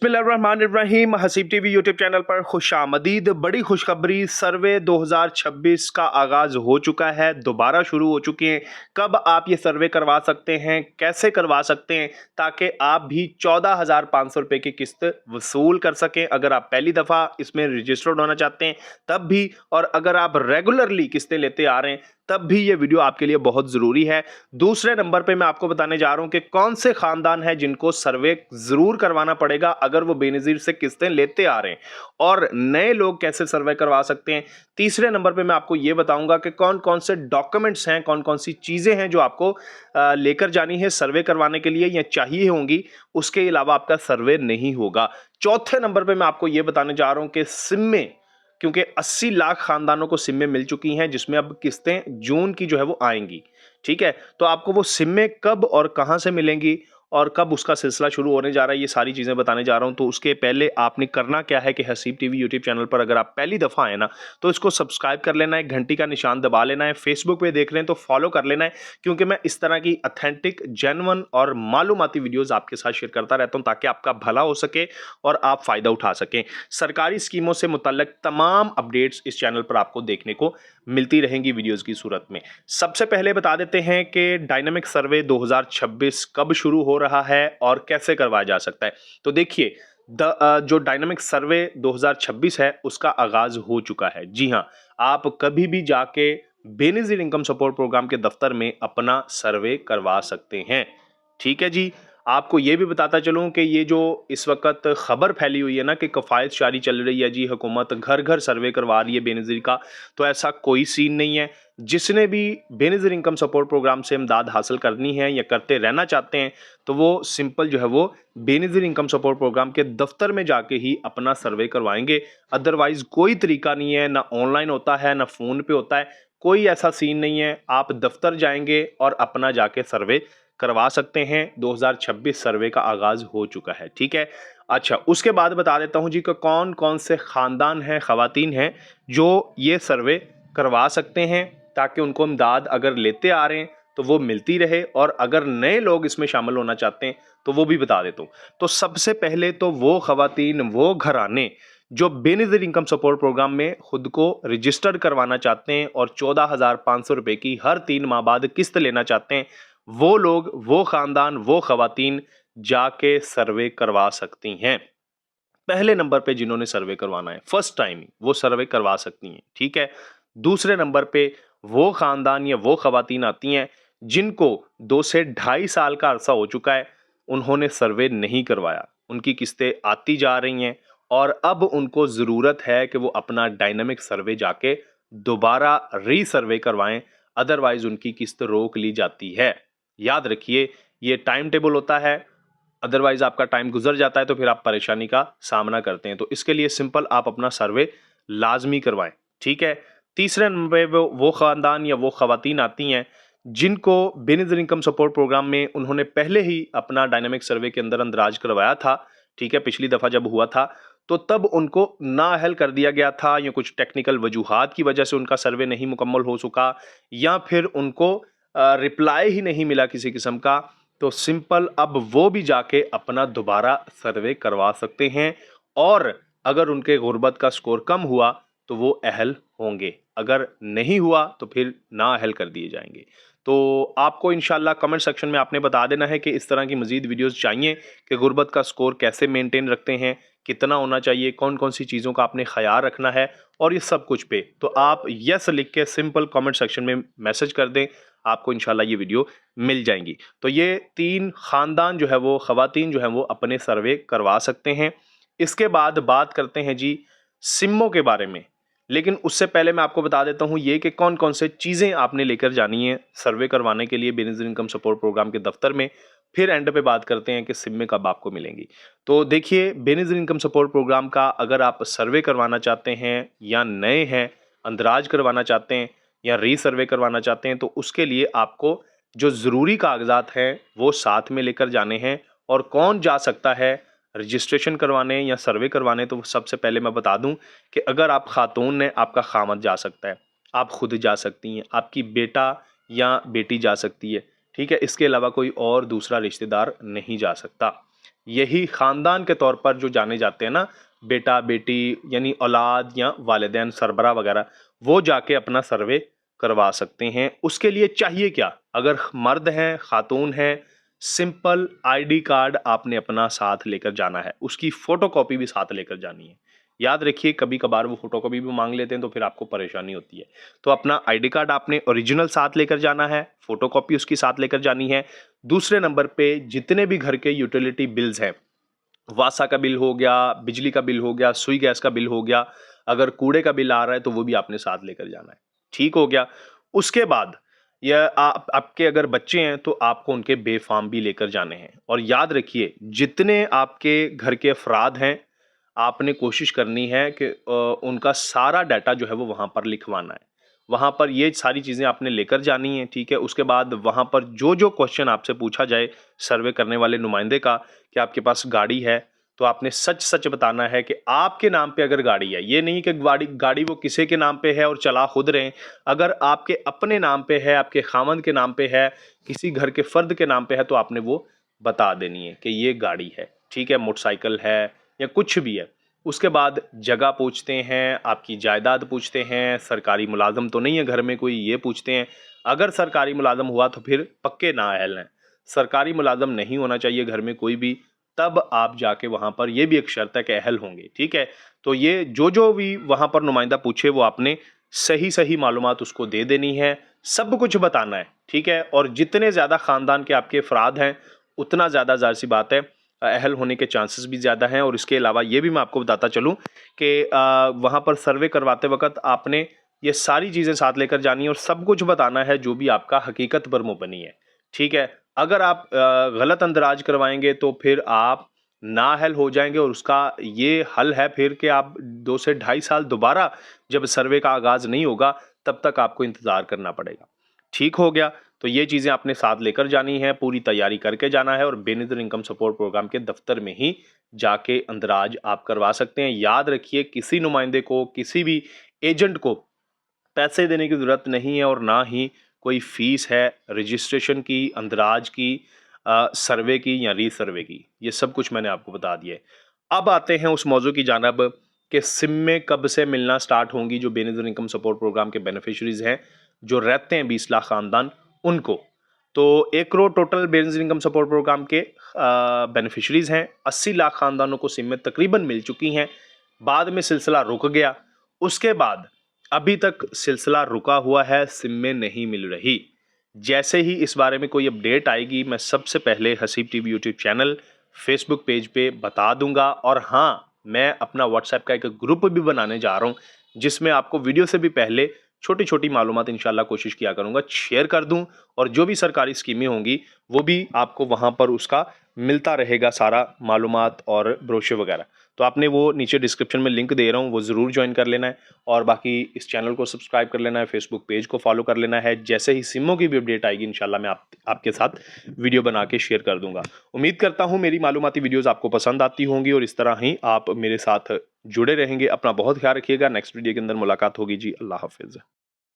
बिस्मिल्लाहिर्रहमानिर्रहीम। Haseeb TV YouTube channel पर खुशामदीद। बड़ी खुशखबरी, सर्वे 2026 का आगाज हो चुका है, दोबारा शुरू हो चुके हैं। कब आप ये सर्वे करवा सकते हैं, कैसे करवा सकते हैं, ताकि आप भी 14,500 रुपये की किस्त वसूल कर सकें। अगर आप पहली दफ़ा इसमें रजिस्टर्ड होना चाहते हैं तब भी, और अगर आप रेगुलरली किस्तें लेते आ रहे हैं तब भी ये वीडियो आपके लिए बहुत ज़रूरी है। दूसरे नंबर पे मैं आपको बताने जा रहा हूं कि कौन से खानदान हैं जिनको सर्वे ज़रूर करवाना पड़ेगा अगर वो बेनज़ीर से किस्तें लेते आ रहे हैं, और नए लोग कैसे सर्वे करवा सकते हैं। तीसरे नंबर पे मैं आपको ये बताऊंगा कि कौन कौन से डॉक्यूमेंट्स हैं, कौन कौन सी चीज़ें हैं जो आपको लेकर जानी है सर्वे करवाने के लिए या चाहिए होंगी, उसके अलावा आपका सर्वे नहीं होगा। चौथे नंबर पर मैं आपको ये बताने जा रहा हूँ कि सिम में, क्योंकि 80 लाख खानदानों को सिमें मिल चुकी हैं जिसमें अब किस्तें जून की जो है वो आएंगी। ठीक है, तो आपको वो सिमें कब और कहां से मिलेंगी और कब उसका सिलसिला शुरू होने जा रहा है, ये सारी चीजें बताने जा रहा हूं। तो उसके पहले आपने करना क्या है कि हसीब टीवी यूट्यूब चैनल पर अगर आप पहली दफा आए ना तो इसको सब्सक्राइब कर लेना है, घंटी का निशान दबा लेना है। फेसबुक पे देख रहे हैं तो फॉलो कर लेना है, क्योंकि मैं इस तरह की ऑथेंटिक, जेन्युइन और मालूमाती वीडियोस आपके साथ शेयर करता रहता हूं ताकि आपका भला हो सके और आप फायदा उठा सकें। सरकारी स्कीमों से मुतल्लिक तमाम अपडेट्स इस चैनल पर आपको देखने को मिलती रहेंगी वीडियोस की सूरत में। सबसे पहले बता देते हैं कि डायनामिक सर्वे 2026 कब शुरू हो रहा है और कैसे करवाया जा सकता है। तो देखिए, जो डायनामिक सर्वे 2026 है उसका आगाज हो चुका है। जी हाँ, आप कभी भी जाके बेनजीर इनकम सपोर्ट प्रोग्राम के दफ्तर में अपना सर्वे करवा सकते हैं। ठीक है जी। आपको ये भी बताता चलूं कि ये जो इस वक्त खबर फैली हुई है ना कि कफायत जारी चल रही है जी, हुकूमत घर घर सर्वे करवा रही है बेनजीर का, तो ऐसा कोई सीन नहीं है। जिसने भी बेनजीर इनकम सपोर्ट प्रोग्राम से इमदाद हासिल करनी है या करते रहना चाहते हैं तो वो सिंपल जो है वो बेनजीर इनकम सपोर्ट प्रोग्राम के दफ्तर में जाके ही अपना सर्वे करवाएंगे। अदरवाइज कोई तरीका नहीं है, ना ऑनलाइन होता है ना फोन पे होता है, कोई ऐसा सीन नहीं है। आप दफ्तर जाएंगे और अपना जाके सर्वे करवा सकते हैं। 2026 सर्वे का आगाज हो चुका है। ठीक है, अच्छा, उसके बाद बता देता हूं जी कि कौन कौन से खानदान हैं, खवातीन हैं जो ये सर्वे करवा सकते हैं, ताकि उनको इमदाद अगर लेते आ रहे हैं तो वो मिलती रहे, और अगर नए लोग इसमें शामिल होना चाहते हैं तो वो भी बता देता हूं। तो सबसे पहले तो वो खवातीन, वो घराने जो बेनजीर इनकम सपोर्ट प्रोग्राम में खुद को रजिस्टर्ड करवाना चाहते हैं और 14,500 रुपए की हर 3 माह बाद किस्त लेना चाहते हैं, वो लोग, वो खानदान, वो खवातीन जाके सर्वे करवा सकती हैं। पहले नंबर पे जिन्होंने सर्वे करवाना है, फर्स्ट टाइम वो सर्वे करवा सकती हैं। ठीक है, दूसरे नंबर पे वो खानदान या वो खवातीन आती हैं जिनको 2 से 2.5 साल का अरसा हो चुका है, उन्होंने सर्वे नहीं करवाया, उनकी किस्तें आती जा रही हैं और अब उनको ज़रूरत है कि वो अपना डायनामिक सर्वे जाके दोबारा रीसर्वे करवाएं, अदरवाइज उनकी किस्त रोक ली जाती है। याद रखिए, ये टाइम टेबल होता है, अदरवाइज आपका टाइम गुजर जाता है तो फिर आप परेशानी का सामना करते हैं। तो इसके लिए सिंपल आप अपना सर्वे लाजमी करवाएं। ठीक है, तीसरे नंबर पे वो खानदान या वो खवातीन आती हैं जिनको बेनजीर इनकम सपोर्ट प्रोग्राम में उन्होंने पहले ही अपना डायनामिक सर्वे के अंदर अंदराज करवाया था। ठीक है, पिछली दफा जब हुआ था तो तब उनको नाअहल कर दिया गया था, या कुछ टेक्निकल वजूहात की वजह से उनका सर्वे नहीं मुकम्मल हो सका, या फिर उनको रिप्लाई ही नहीं मिला किसी किस्म का। तो सिंपल अब वो भी जाके अपना दोबारा सर्वे करवा सकते हैं, और अगर उनके गुर्बत का स्कोर कम हुआ तो वो अहल होंगे, अगर नहीं हुआ तो फिर ना अहल कर दिए जाएंगे। तो आपको इंशाल्लाह कमेंट सेक्शन में आपने बता देना है कि इस तरह की मजीद वीडियोस चाहिए कि गुर्बत का स्कोर कैसे मेंटेन रखते हैं, कितना होना चाहिए, कौन कौन सी चीज़ों का आपने ख्याल रखना है, और ये सब कुछ पे तो आप यस लिख के सिंपल कमेंट सेक्शन में मैसेज कर दें, आपको इंशाल्लाह ये वीडियो मिल जाएंगी। तो ये 3 खानदान जो है वो, खवातीन जो है वो अपने सर्वे करवा सकते हैं। इसके बाद बात करते हैं जी सिमों के बारे में, लेकिन उससे पहले मैं आपको बता देता हूँ ये कि कौन कौन से चीज़ें आपने लेकर जानी है सर्वे करवाने के लिए बेनजीर इनकम सपोर्ट प्रोग्राम के दफ्तर में। फिर एंड पे बात करते हैं कि सिम कब आपको मिलेंगी। तो देखिए, बेनजीर इनकम सपोर्ट प्रोग्राम का अगर आप सर्वे करवाना चाहते हैं या नए हैं, अंदराज करवाना चाहते हैं या रीसर्वे करवाना चाहते हैं, तो उसके लिए आपको जो ज़रूरी कागजात हैं वो साथ में लेकर जाने हैं। और कौन जा सकता है रजिस्ट्रेशन करवाने या सर्वे करवाने, तो सबसे पहले मैं बता दूं कि अगर आप खातून हैं, आपका खामद जा सकता है, आप खुद जा सकती हैं, आपकी बेटा या बेटी जा सकती है। ठीक है, इसके अलावा कोई और दूसरा रिश्तेदार नहीं जा सकता। यही ख़ानदान के तौर पर जो जाने जाते हैं ना, बेटा बेटी यानी औलाद या वालिदैन सरबरा वगैरह, वो जाके अपना सर्वे करवा सकते हैं। उसके लिए चाहिए क्या? अगर मर्द हैं, खातून हैं, सिंपल आईडी कार्ड आपने अपना साथ लेकर जाना है, उसकी फ़ोटोकॉपी भी साथ लेकर जानी है। याद रखिए कभी कभार वो फ़ोटोकॉपी भी मांग लेते हैं तो फिर आपको परेशानी होती है। तो अपना आईडी कार्ड आपने ओरिजिनल साथ लेकर जाना है, फ़ोटोकॉपी उसकी साथ लेकर जानी है। दूसरे नंबर पे जितने भी घर के यूटिलिटी बिल्स हैं, वासा का बिल हो गया, बिजली का बिल हो गया, सुई गैस का बिल हो गया, अगर कूड़े का बिल आ रहा है तो वो भी आपने साथ लेकर जाना है। ठीक हो गया। उसके बाद यह आपके अगर बच्चे हैं तो आपको उनके बे फॉर्म भी लेकर जाने हैं। और याद रखिए जितने आपके घर के अफराद हैं, आपने कोशिश करनी है कि उनका सारा डाटा जो है वो वहाँ पर लिखवाना है। वहाँ पर ये सारी चीज़ें आपने लेकर जानी है, ठीक है? उसके बाद वहाँ पर जो क्वेश्चन आपसे पूछा जाए सर्वे करने वाले नुमाइंदे का कि आपके पास गाड़ी है, तो आपने सच-सच बताना है कि आपके नाम पे अगर गाड़ी है। ये नहीं कि गाड़ी गाड़ी वो किसी के नाम पे है और चला खुद रहे हैं। अगर आपके अपने नाम पे है, आपके खामंद के नाम पे है, किसी घर के फ़र्द के नाम पे है, तो आपने वो बता देनी है कि ये गाड़ी है, ठीक है? मोटरसाइकिल है या कुछ भी है। उसके बाद जगह पूछते हैं, आपकी जायदाद पूछते हैं, सरकारी मुलाज़िम तो नहीं है घर में कोई, ये पूछते हैं। अगर सरकारी मुलाज़िम हुआ तो फिर पक्के नाअहल हैं। सरकारी मुलाज़िम नहीं होना चाहिए घर में कोई भी, तब आप जाके वहाँ पर, ये भी एक शर्त है कि अहल होंगे, ठीक है? तो ये जो भी वहाँ पर नुमाइंदा पूछे वो आपने सही मालूमात उसको दे देनी है, सब कुछ बताना है, ठीक है? और जितने ज़्यादा ख़ानदान के आपके अफराद हैं, उतना ज़्यादा ज़ाहिर-सी बात है अहल होने के चांसेस भी ज़्यादा हैं। और इसके अलावा ये भी मैं आपको बताता चलूँ कि वहाँ पर सर्वे करवाते वक़्त आपने ये सारी चीज़ें साथ लेकर जानी है और सब कुछ बताना है जो भी आपका हकीकत पर मुबनी है, ठीक है? अगर आप गलत अंदराज करवाएंगे तो फिर आप नाअहल हो जाएंगे और उसका ये हल है फिर कि आप 2 से ढाई साल दोबारा जब सर्वे का आगाज़ नहीं होगा तब तक आपको इंतज़ार करना पड़ेगा। ठीक हो गया? तो ये चीज़ें आपने साथ लेकर जानी है, पूरी तैयारी करके जाना है और बेनज़ीर इनकम सपोर्ट प्रोग्राम के दफ्तर में ही जाके अंदराज आप करवा सकते हैं। याद रखिए किसी नुमाइंदे को, किसी भी एजेंट को पैसे देने की ज़रूरत नहीं है और ना ही कोई फ़ीस है रजिस्ट्रेशन की, अंदराज की, सर्वे की या रीसर्वे की। ये सब कुछ मैंने आपको बता दिया है। अब आते हैं उस मौजू की जानिब कि सिम में कब से मिलना स्टार्ट होंगी जो बेनज़ीर इनकम सपोर्ट प्रोग्राम के बेनिफिशरीज़ हैं, जो रहते हैं 20 लाख ख़ानदान, उनको। तो 1 crore total Benazir income support programme के बेनिफिशरीज़ हैं। 80 लाख ख़ानदानों को सिम में तकरीबन मिल चुकी हैं। बाद में सिलसिला रुक गया। उसके बाद अभी तक सिलसिला रुका हुआ है, सिम में नहीं मिल रही। जैसे ही इस बारे में कोई अपडेट आएगी मैं सबसे पहले Haseeb TV YouTube channel, Facebook page पे बता दूंगा। और हाँ, मैं अपना व्हाट्सएप का एक ग्रुप भी बनाने जा रहा हूँ जिसमें आपको वीडियो से भी पहले छोटी छोटी मालूमात इंशाल्लाह कोशिश किया करूंगा शेयर कर दूं। और जो भी सरकारी स्कीमें होंगी वो भी आपको वहां पर उसका मिलता रहेगा सारा मालूमात और ब्रोशर वगैरह। तो आपने वो नीचे डिस्क्रिप्शन में लिंक दे रहा हूँ, वो ज़रूर ज्वाइन कर लेना है। और बाकी इस चैनल को सब्सक्राइब कर लेना है, फेसबुक पेज को फॉलो कर लेना है। जैसे ही सिमों की भी अपडेट आएगी इंशाल्लाह मैं आपके साथ वीडियो बना के शेयर कर दूंगा। उम्मीद करता हूँ मेरी मालूमाती वीडियोज़ आपको पसंद आती होंगी और इस तरह ही आप मेरे साथ जुड़े रहेंगे। अपना बहुत ख्याल रखिएगा। नेक्स्ट वीडियो के अंदर मुलाकात होगी जी। अल्लाह हाफिज़।